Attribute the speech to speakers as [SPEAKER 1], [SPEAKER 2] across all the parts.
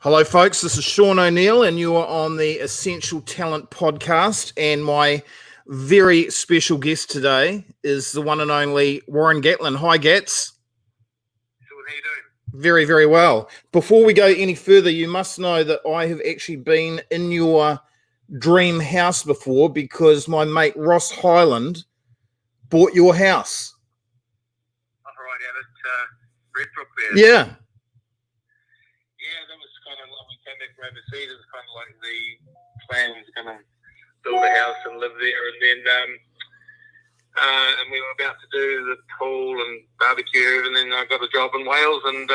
[SPEAKER 1] Hello, folks. This is Sean O'Neill, and you are on the Essential Talent podcast. And my very special guest today is the one and only Warren Gatland. Hi, Gats.
[SPEAKER 2] Sean, how you doing?
[SPEAKER 1] Very, very well. Before we go any further, you must know that I have actually been in your dream house before because my mate Ross Hyland bought your house.
[SPEAKER 2] Oh, right, out at Redbrook there.
[SPEAKER 1] Yeah.
[SPEAKER 2] Yeah, that was kind of, we came back from overseas, it was kind of like the plan was going to build a house and live there, and then and we were about to do the pool and barbecue, and then I got a job in Wales and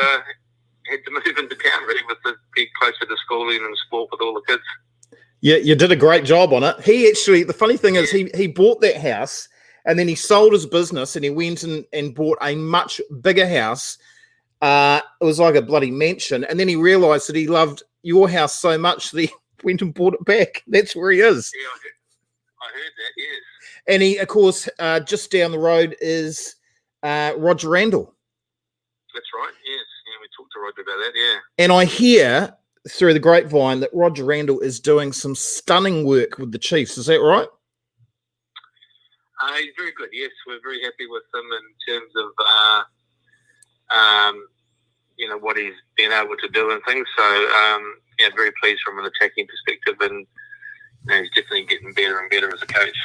[SPEAKER 2] had to move into town really to be closer to schooling and sport with all the kids.
[SPEAKER 1] Yeah, you did a great job on it. He actually, the funny thing is he bought that house and then he sold his business and he went and bought a much bigger house. It was like a bloody mansion. And then he realised that he loved your house so much that he went and bought it back. That's where he is.
[SPEAKER 2] Yeah, I heard that, yes.
[SPEAKER 1] And he, of course, just down the road is Roger Randall.
[SPEAKER 2] That's right, yes. Yeah, we talked to Roger about that, yeah.
[SPEAKER 1] And I hear through the grapevine that Roger Randall is doing some stunning work with the Chiefs. Is that right?
[SPEAKER 2] He's very good, yes. We're very happy with him in terms of what he's been able to do and things. So, very pleased from an attacking perspective, and he's definitely getting better and better as a coach.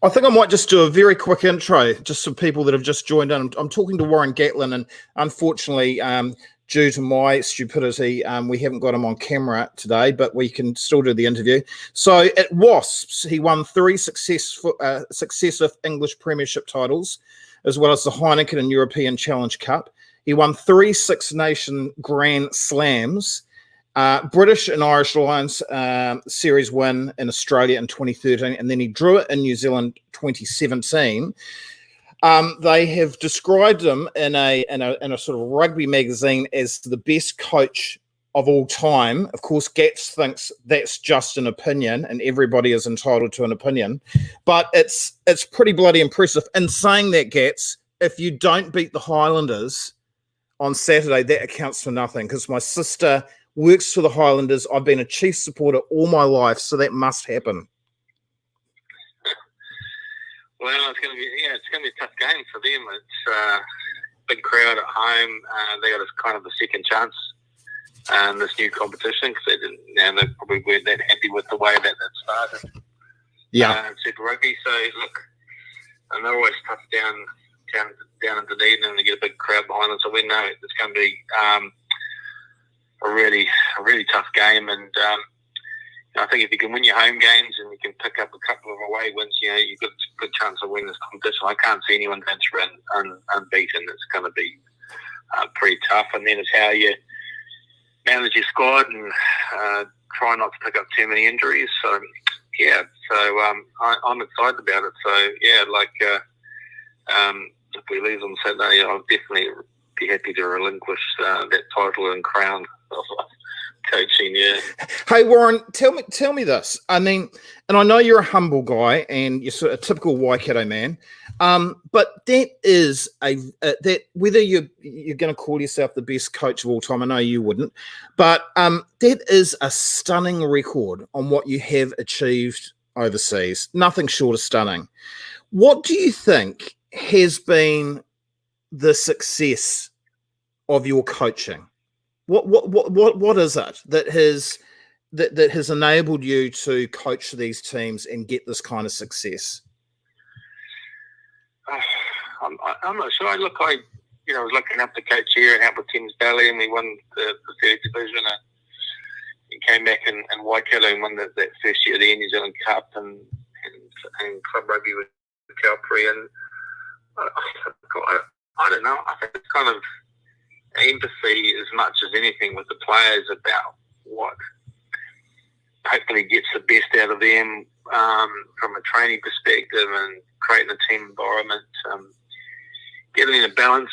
[SPEAKER 1] I think I might just do a very quick intro, just for people that have just joined in. I'm talking to Warren Gatland, and unfortunately, due to my stupidity, we haven't got him on camera today, but we can still do the interview. So at Wasps, he won 3 successive English Premiership titles, as well as the Heineken and European Challenge Cup. He won 3 Six Nation Grand Slams, British and Irish Lions series win in Australia in 2013, and then he drew it in New Zealand 2017. They have described him in a sort of rugby magazine as the best coach of all time. Of course, Gats thinks that's just an opinion, and everybody is entitled to an opinion. But it's pretty bloody impressive. In saying that, Gats, if you don't beat the Highlanders on Saturday, that accounts for nothing, because my sister works for the Highlanders. I've been a Chiefs supporter all my life, so that must happen.
[SPEAKER 2] Well, it's going to be a tough game for them. It's a big crowd at home. They got kind of a second chance in this new competition because they probably weren't that happy with the way that started.
[SPEAKER 1] Yeah,
[SPEAKER 2] Super Rugby. So look, and they're always tough down in Dunedin, and they get a big crowd behind them. So we know it's going to be a really tough game, and I think if you can win your home games and you can pick up a couple of away wins, you've got a good chance of winning this competition. I can't see anyone venture in unbeaten. It's going to be pretty tough, and then it's how you manage your squad and try not to pick up too many injuries. So I'm excited about it. So if we lose on Saturday, I'll definitely be happy to relinquish that title and crown of coaching. Yeah.
[SPEAKER 1] Hey Warren, tell me this. I mean, and I know you're a humble guy and you're sort of a typical Waikato man, but that is that whether you're going to call yourself the best coach of all time, I know you wouldn't, but that is a stunning record on what you have achieved overseas. Nothing short of stunning. What do you think has been the success of your coaching? What is it that has enabled you to coach these teams and get this kind of success?
[SPEAKER 2] I'm not sure. Look, I was lucky enough to coach here and help with Thames Valley, and we won the third division. And came back in Waikato and won that first year of the New Zealand Cup and club rugby with Calpri. And I don't know. I think it's kind of empathy as much as anything with the players about what hopefully gets the best out of them from a training perspective and creating a team environment, getting a balance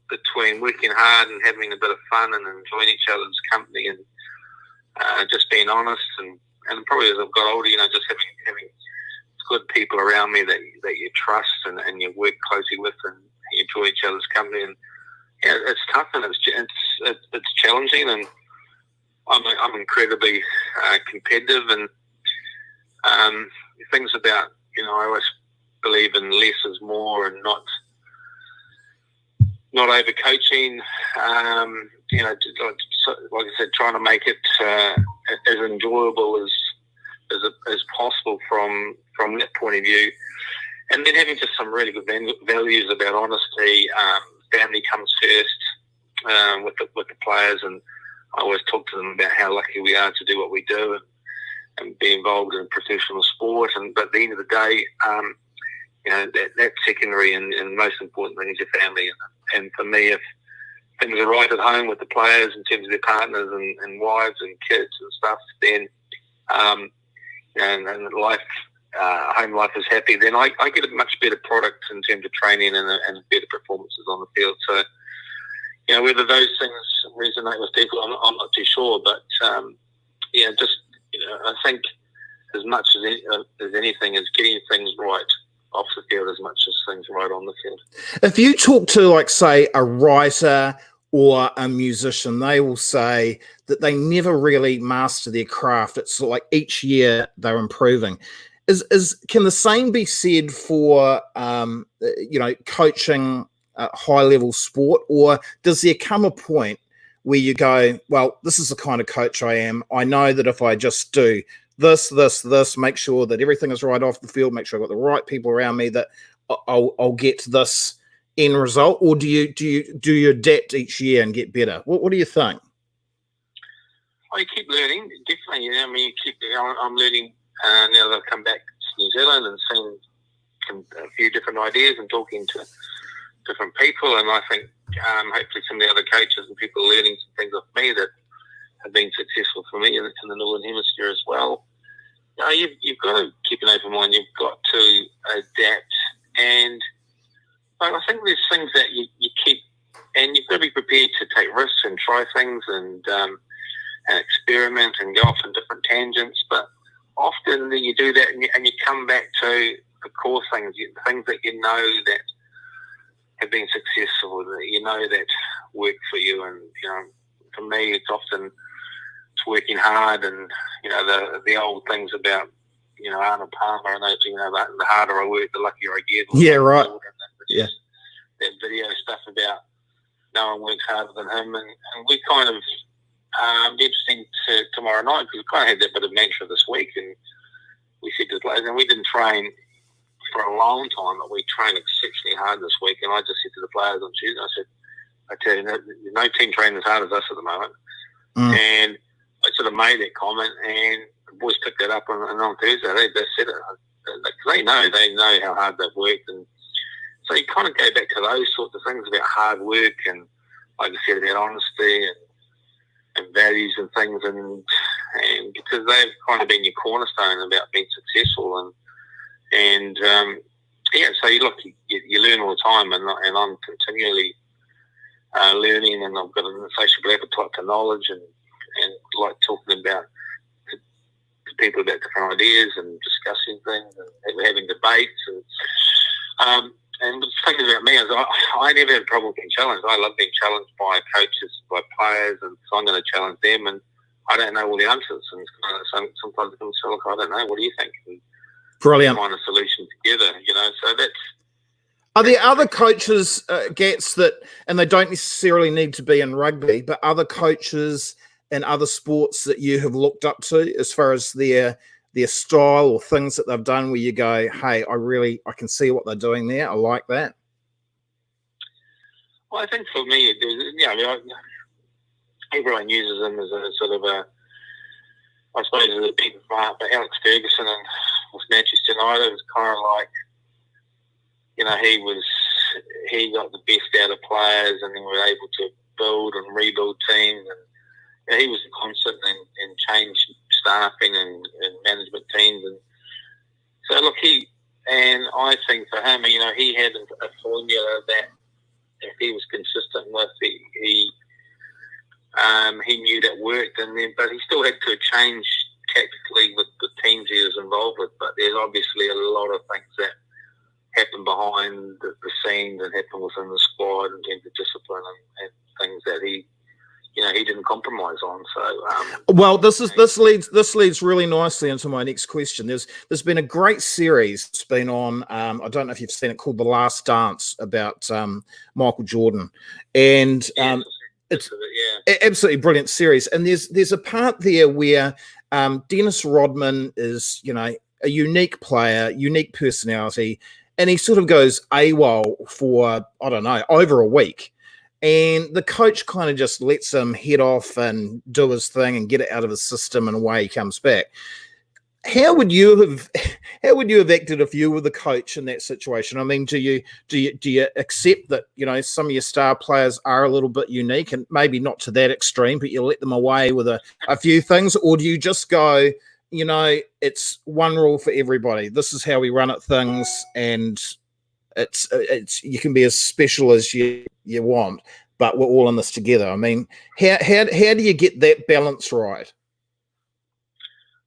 [SPEAKER 2] between working hard and having a bit of fun and enjoying each other's company and just being honest and probably as I've got older, just having good people around me that you trust and you work closely with and you enjoy each other's company. And yeah, it's tough and it's challenging, and I'm incredibly competitive, and things about, I always believe in less is more, and not over coaching. Like I said, trying to make it as enjoyable as possible from that point of view, and then having just some really good values about honesty. Family comes first with the players, and I always talk to them about how lucky we are to do what we do and be involved in professional sport. But at the end of the day, that's secondary, and most important thing is your family. And for me, if things are right at home with the players in terms of their partners and wives and kids and stuff, then and life, home life is happy, then I get a much better product in terms of training and better performances on the field. So, whether those things resonate with people, I'm not too sure. But I think as much as anything is getting things right off the field as much as things right on the field.
[SPEAKER 1] If you talk to, like, say, a writer or a musician, they will say that they never really master their craft. It's like each year they're improving. Can the same be said for coaching high level sport, or does there come a point where you go, well, this is the kind of coach I am. I know that if I just do this, make sure that everything is right off the field, make sure I've got the right people around me, that I'll get this end result? Or do you adapt each year and get better? What do you think?
[SPEAKER 2] Well, you keep learning, definitely. I'm learning now that I've come back to New Zealand and seen a few different ideas and talking to different people, and I think hopefully some of the other coaches and people are learning some things off me that have been successful for me in the Northern Hemisphere as well. You've got to keep an open mind. You've got to adapt, and I think there's things that you keep, and you've got to be prepared to take risks and try things and experiment and go off in different tangents. But often you do that, and you come back to the core things, things that that have been successful, that that work for you. And for me, it's often working hard, and the old things about Arnold Palmer, and the harder I work, the luckier I get.
[SPEAKER 1] Yeah, right. Yeah,
[SPEAKER 2] that video stuff about no one works harder than him, and we kind of be interesting to tomorrow night, because we kind of had that bit of mantra this week, and we said to the players, and we didn't train for a long time, but we trained exceptionally hard this week, and I just said to the players on Tuesday, I said, I tell you, no team training as hard as us at the moment. And I sort of made that comment, and the boys picked that up, and on Thursday they said it. They know how hard they've worked, and so you kind of go back to those sorts of things about hard work, and like I said, about honesty and values and things, and because they've kind of been your cornerstone about being successful, and so you learn all the time, and I'm continually learning, and I've got an insatiable appetite for knowledge, and like talking about to people about different ideas and discussing things and having debates, and the thing about me is I never had a problem being challenged. I love being challenged by coaches, by players, and so I'm going to challenge them, and I don't know all the answers, and sometimes I feel like, I don't know, what do you think? And
[SPEAKER 1] brilliant.
[SPEAKER 2] Find a solution together, so that's...
[SPEAKER 1] Are there other coaches, Gats, that, and they don't necessarily need to be in rugby, but other coaches in other sports that you have looked up to as far as their style or things that they've done where you go, hey, I can see what they're doing there. I like that.
[SPEAKER 2] Well, I think for me, everyone uses them as a sort of I suppose, as a big part. But Alex Ferguson and with Manchester United was kind of like, he got the best out of players, and then we were able to build and rebuild teams, and he was constant and change staffing and management teams, and so look, I think for him, he had a formula that if he was consistent with, he knew that worked, but he still had to change tactically with the teams he was involved with. But there's obviously a lot of things that happen behind the scenes and happen within the squad in terms of discipline and things that he he didn't compromise on. So,
[SPEAKER 1] well, this leads really nicely into my next question. There's been a great series that's been on. I don't know if you've seen it, called The Last Dance, about Michael Jordan, and it's absolutely brilliant series. And there's a part there where Dennis Rodman is, a unique player, unique personality, and he sort of goes AWOL for, I don't know, over a week. And the coach kind of just lets him head off and do his thing and get it out of his system, and away he comes back. How would you have acted if you were the coach in that situation? I mean, do you accept that, some of your star players are a little bit unique, and maybe not to that extreme, but you let them away with a few things? Or do you just go, it's one rule for everybody, this is how we run at things, and it's you can be as special as you want, but we're all in this together? I mean, how do you get that balance right?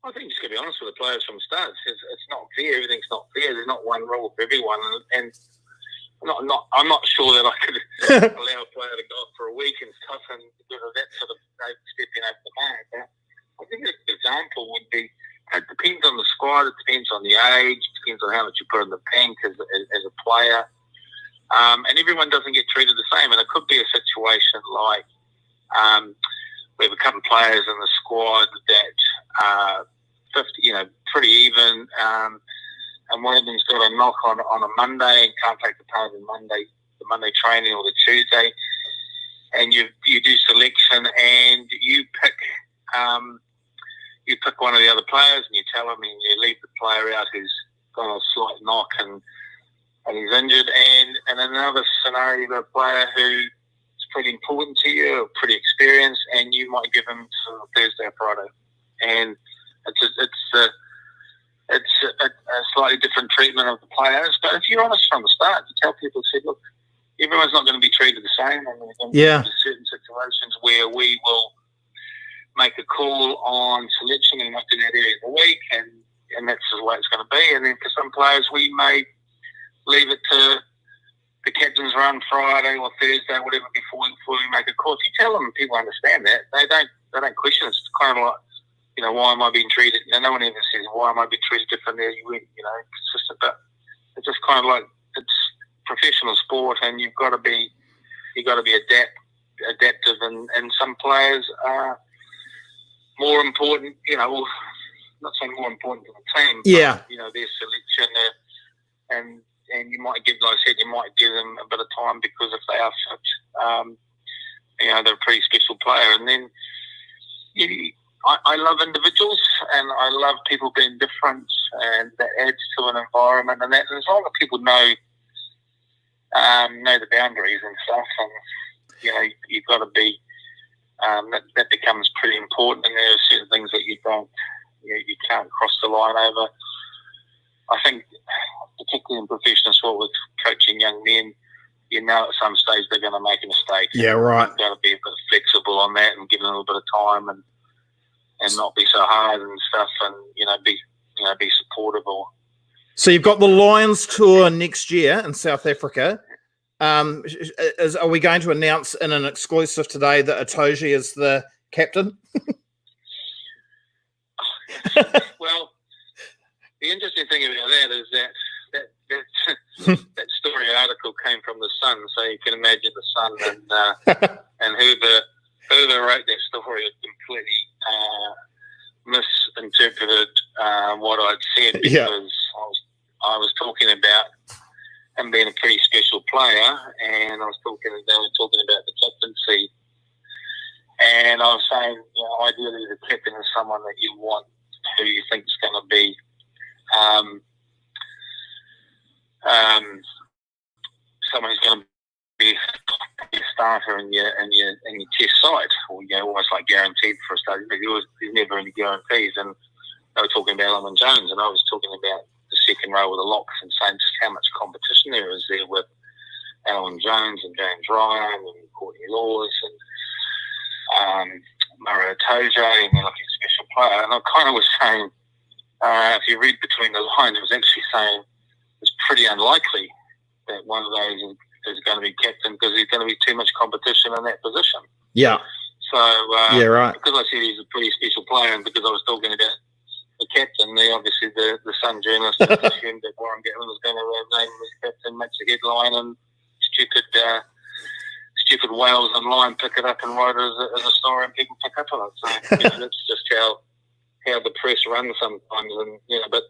[SPEAKER 2] I think you just got to be honest with the players from the start. It's not fair. Everything's not fair. There's not one rule for everyone, and I'm not sure that I could allow a player to go off for a week and stuff, and that sort of stepping over the mark. But I think an example would be, it depends on the squad, it depends on the age, it depends on how much you put in the bank as a player. And everyone doesn't get treated the same. And it could be a situation like we have a couple of players in the squad that 50, pretty even, and one of them's got a knock on a Monday and can't take the part of the Monday training or the Tuesday, and you do selection and you pick one of the other players and you tell them, and you leave the player out who's got a slight knock and he's injured, and another scenario, you've got a player who's pretty important to you, or pretty experienced, and you might give him to Thursday or Friday, and it's a slightly different treatment of the players. But if you're honest from the start, you tell people, look, everyone's not going to be treated the same, and there's going to be certain situations where we will make a call on selection and what's in that area of the week, and that's the way it's going to be. And then for some players, we may leave it to the captain's run Friday or Thursday, whatever, before we make a call. If you tell them, people understand that. They don't question it. It's kind of like, why am I being treated? No one ever says, why am I being treated differently? Consistent. But it's just kind of like, it's professional sport, and you've got to be adaptive, and some players are more important, not saying more important to the team, but, their selection, and you might give, like I said, them a bit of time, because if they are fit, they're a pretty special player. And then I love individuals, and I love people being different, and that adds to an environment, and as long as people know the boundaries and stuff, and you've got to be, that becomes pretty important, and there are certain things that you can't cross the line over. I think, particularly in professional sport with coaching young men, at some stage they're going to make a mistake.
[SPEAKER 1] Yeah, right.
[SPEAKER 2] You've got to be a bit flexible on that, and give them a little bit of time, and not be so hard and stuff, and be supportive.
[SPEAKER 1] So you've got the Lions tour next year in South Africa. Are we going to announce in an exclusive today that Itoje is the captain?
[SPEAKER 2] Well, the interesting thing about that is that story article came from the Sun, so you can imagine the Sun and whoever wrote that story had completely misinterpreted what I'd said, because I was talking about him being a pretty special player, and they were talking about the captaincy, and I was saying, ideally the captain is someone that you want, who you think is going to be someone who's going to be a starter in your test side, or almost like guaranteed for a start. But there's never any guarantees, and they were talking about Alan Jones, and I was talking about the second row with the locks, and saying just how much competition there is there with Alan Jones and James Ryan and Courtney Laws and Murray Itoje, and they're like a special player. And I kind of was saying, if you read between the lines, it was actually saying it's pretty unlikely that one of those is going to be captain, because there's going to be too much competition in that position.
[SPEAKER 1] Yeah.
[SPEAKER 2] So
[SPEAKER 1] yeah, right.
[SPEAKER 2] because I said he's a pretty special player, and because I was talking about the captain, obviously the Sun journalist assumed that Warren Gatland was going to name him as captain, makes a headline, and stupid whales online pick it up and write it as a story, and people pick up on it. So that's just how the press runs sometimes, and but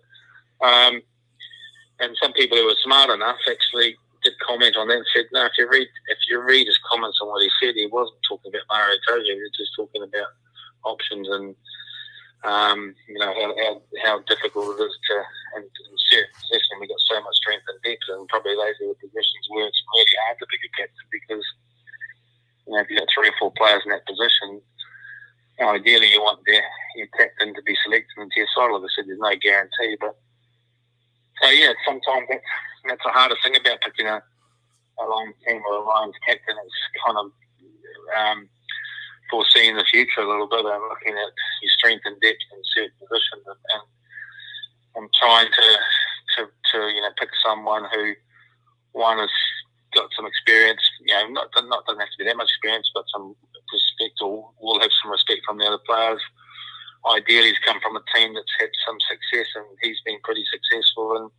[SPEAKER 2] and some people who were smart enough actually did comment on that and said, no, if you read his comments on what he said, he wasn't talking about Mario Tojo, he was just talking about options and how difficult it is to in certain positions. We got so much strength and depth, and probably those are the positions where it's really hard to pick a captain because if you've got 3 or 4 players in that position, ideally you want your captain to be selected into your side. Like I said, there's no guarantee, but so sometimes that's the hardest thing about picking a Lions team or a Lions captain. It's kind of foreseeing the future a little bit and looking at your strength and depth in certain positions and trying to pick someone who one has got some experience, not doesn't have to be that much experience, but some respect, or will have some respect from the other players. Ideally, he's come from a team that's had some success, and he's been pretty successful.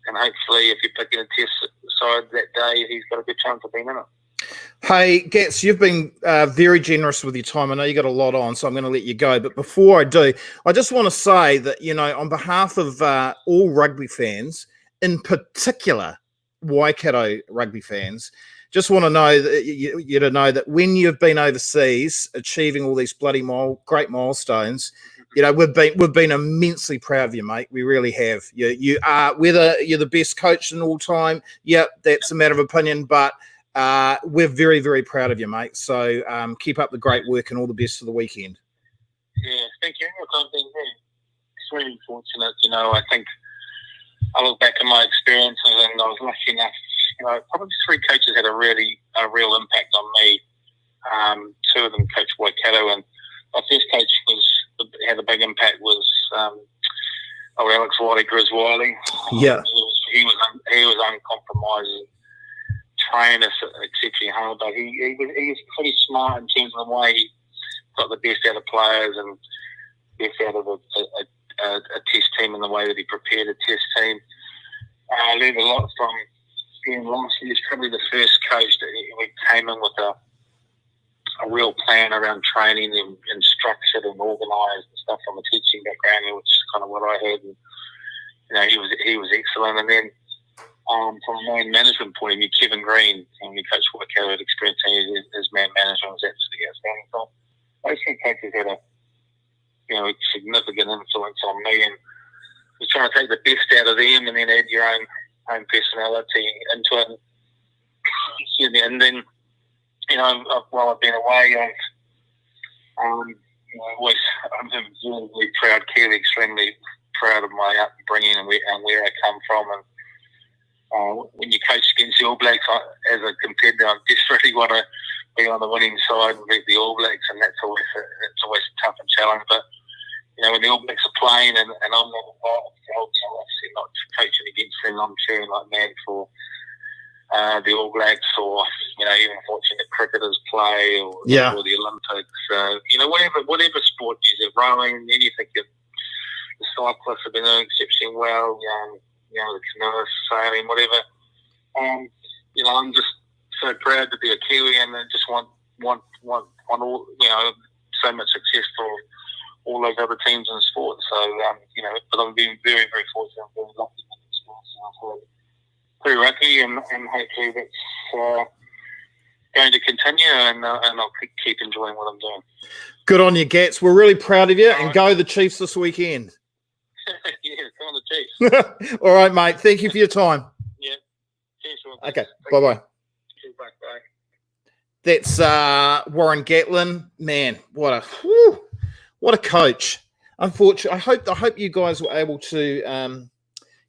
[SPEAKER 2] And hopefully, if you're picking a test side that day, he's got a good chance of being in it.
[SPEAKER 1] Hey, Gats, you've been very generous with your time. I know you got a lot on, so I'm going to let you go. But before I do, I just want to say that, on behalf of all rugby fans, in particular Waikato rugby fans, just want to know that you to know that when you've been overseas achieving all these bloody great milestones, we've been immensely proud of you, mate. We really have. You are, whether you're the best coach in all time, that's a matter of opinion, but we're very, very proud of you, mate. So keep up the great work and all the best for the weekend.
[SPEAKER 2] Yeah, thank you. I've been extremely fortunate. I think I look back at my experiences, and I was lucky enough. Probably 3 coaches had a real impact on me. 2 of them coached Waikato, and my first coach had a big impact was Alex Wiley, Grizz Wiley.
[SPEAKER 1] Yeah,
[SPEAKER 2] he was uncompromising, trained us exceptionally hard, but he was pretty smart in terms of the way he got the best out of players and best out of a test team, and the way that he prepared a test team. I learned a lot from him. Last year, he's probably the first coach that we came in with a real plan around training and structured and organised and stuff from a teaching background, which is kind of what I had. And, he was excellent. And then from a man management point of view, Kevin Green, when he coached Waikato, had experience, his man management was absolutely outstanding. So those 2 coaches had a significant influence on me, and you're trying to take the best out of them and then add your own personality into it. Excuse me. And then, while I've been away, I'm a very, very proud Kiwi, extremely proud of my upbringing and where I come from. And when you coach against the All Blacks, as a competitor, I desperately want to be on the winning side and beat the All Blacks, and that's always tough and challenge. But when the All Blacks are playing and I'm not involved, obviously not coaching against them, I'm cheering like mad for the All Blacks, or even watching the cricketers play, or the Olympics. Whatever sport is, rowing, anything. The cyclists have been doing exceptionally well. The canoeists, sailing, whatever. I'm just so proud to be a Kiwi, and I just want all, so much success for all those other teams in sport. So, but I'm being very, very fortunate. I'm very lucky in this sport. So pretty lucky, and hopefully that's going to continue, and I'll keep enjoying what I'm doing.
[SPEAKER 1] Good on you, Gats. We're really proud of you, and go the Chiefs this weekend.
[SPEAKER 2] Yeah, come on the Chiefs.
[SPEAKER 1] All right, mate. Thank you for your time.
[SPEAKER 2] Yeah. Cheers,
[SPEAKER 1] okay. Bye-bye.
[SPEAKER 2] Cheers, bye.
[SPEAKER 1] That's Warren Gatland. Man, what a coach. Unfortunately, I hope you guys were able to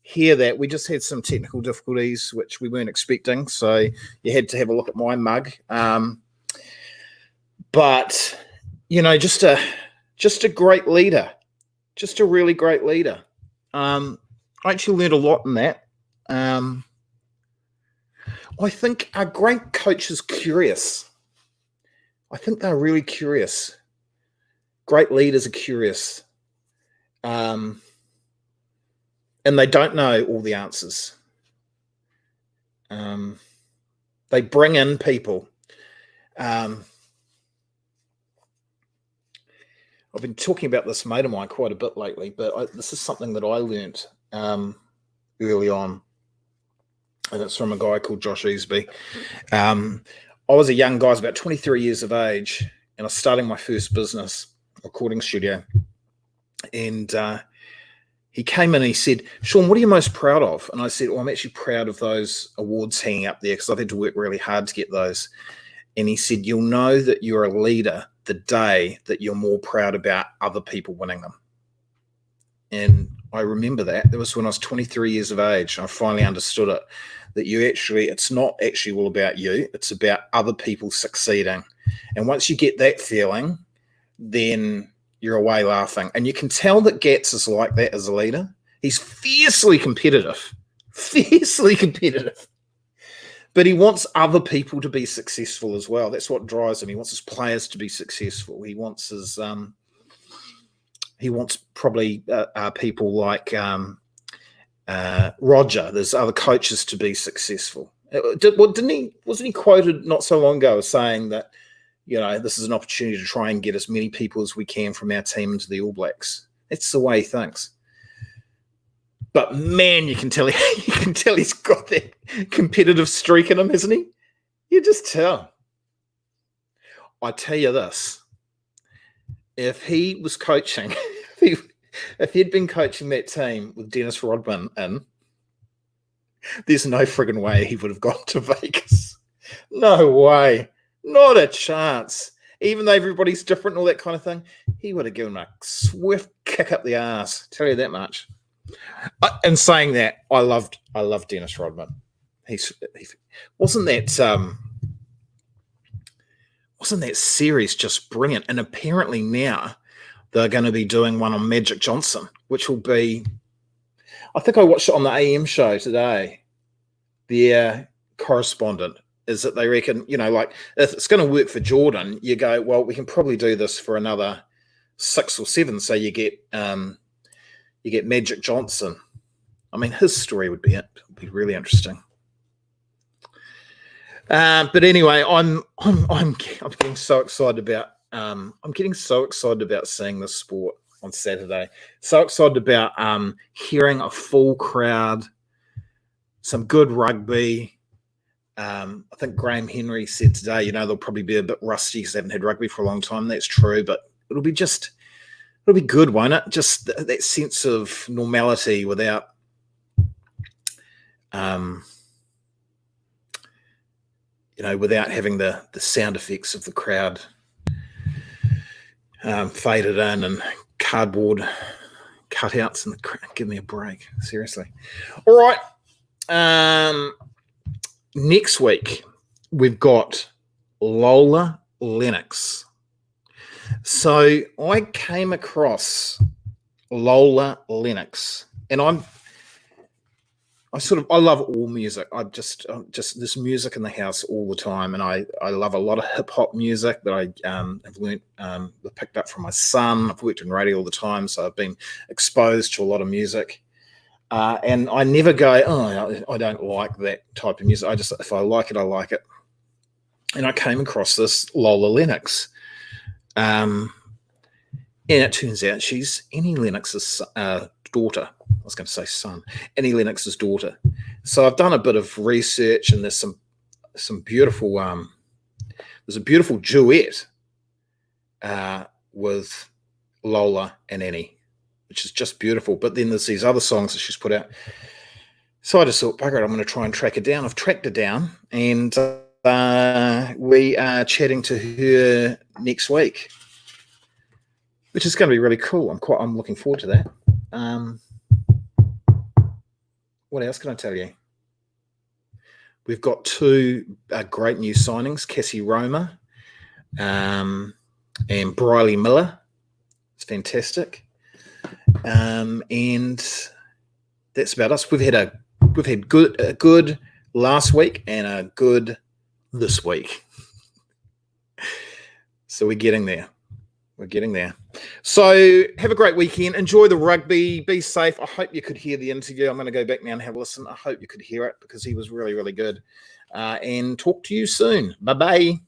[SPEAKER 1] hear that. We just had some technical difficulties, which we weren't expecting, so you had to have a look at my mug. But just a great leader, just a really great leader. I actually learned a lot in that. I think a great coach is curious. I think they're really curious. Great leaders are curious. And they don't know all the answers. They bring in people. I've been talking about this mate of mine quite a bit lately, but this is something that I learnt early on, and it's from a guy called Josh Easby. I was a young guy, I was about 23 years of age, and I was starting my first business, recording studio. And he came in and he said, Sean, what are you most proud of? And I said, I'm actually proud of those awards hanging up there because I've had to work really hard to get those. And he said, you'll know that you're a leader the day that you're more proud about other people winning them. And I remember that. That was when I was 23 years of age. I finally understood it, that it's not actually all about you. It's about other people succeeding. And once you get that feeling, then you're away laughing. And you can tell that Gats is like that as a leader. He's fiercely competitive. But he wants other people to be successful as well. That's what drives him. He wants his players to be successful. He wants his probably people like Roger. There's other coaches to be successful. Wasn't he quoted not so long ago as saying that, this is an opportunity to try and get as many people as we can from our team into the All Blacks. That's the way he thinks. But man, you can tell he's got that competitive streak in him, hasn't he? You just tell. I tell you this: if he was coaching, if he'd been coaching that team with Dennis Rodman in, there's no friggin' way he would have gone to Vegas. No way. Not a chance. Even though everybody's different and all that kind of thing, he would have given him a swift kick up the arse. Tell you that much. And saying that, I loved Dennis Rodman. He wasn't that series just brilliant? And apparently now they're going to be doing one on Magic Johnson, which will be. I think I watched it on the AM show today. Their correspondent is that they reckon, if it's going to work for Jordan, you go, well, we can probably do this for another 6 or 7. So you get Magic Johnson. I mean, his story would be really interesting. But anyway, I'm getting so excited about seeing this sport on Saturday. So excited about hearing a full crowd, some good rugby. I think Graham Henry said today, they'll probably be a bit rusty because they haven't had rugby for a long time. That's true, but it'll be good, won't it? Just that sense of normality without, without having the sound effects of the crowd faded in and cardboard cutouts in the crowd. Give me a break, seriously. All right. Next week, we've got Lola Lennox. So I came across Lola Lennox, and I love all music. I just this music in the house all the time, and I love a lot of hip hop music that I have learnt, picked up from my son. I've worked in radio all the time, so I've been exposed to a lot of music. And I never go, I don't like that type of music. If I like it, I like it. And I came across this Lola Lennox. And it turns out she's Annie Lennox's daughter. I was going to say son. Annie Lennox's daughter. So I've done a bit of research, and there's some beautiful. There's a beautiful duet with Lola and Annie, which is just beautiful. But then there's these other songs that she's put out. So I just thought, bugger it, I'm going to try and track her down. I've tracked her down, and we are chatting to her next week, which is going to be really cool. I'm looking forward to that. What else can I tell you? We've got 2 great new signings, Cassie Roma and Briley Miller. It's fantastic. And that's about us. We've had a good last week and a good this week. So we're getting there. We're getting there. So have a great weekend. Enjoy the rugby. Be safe. I hope you could hear the interview. I'm going to go back now and have a listen. I hope you could hear it because he was really, really good. And talk to you soon. Bye-bye.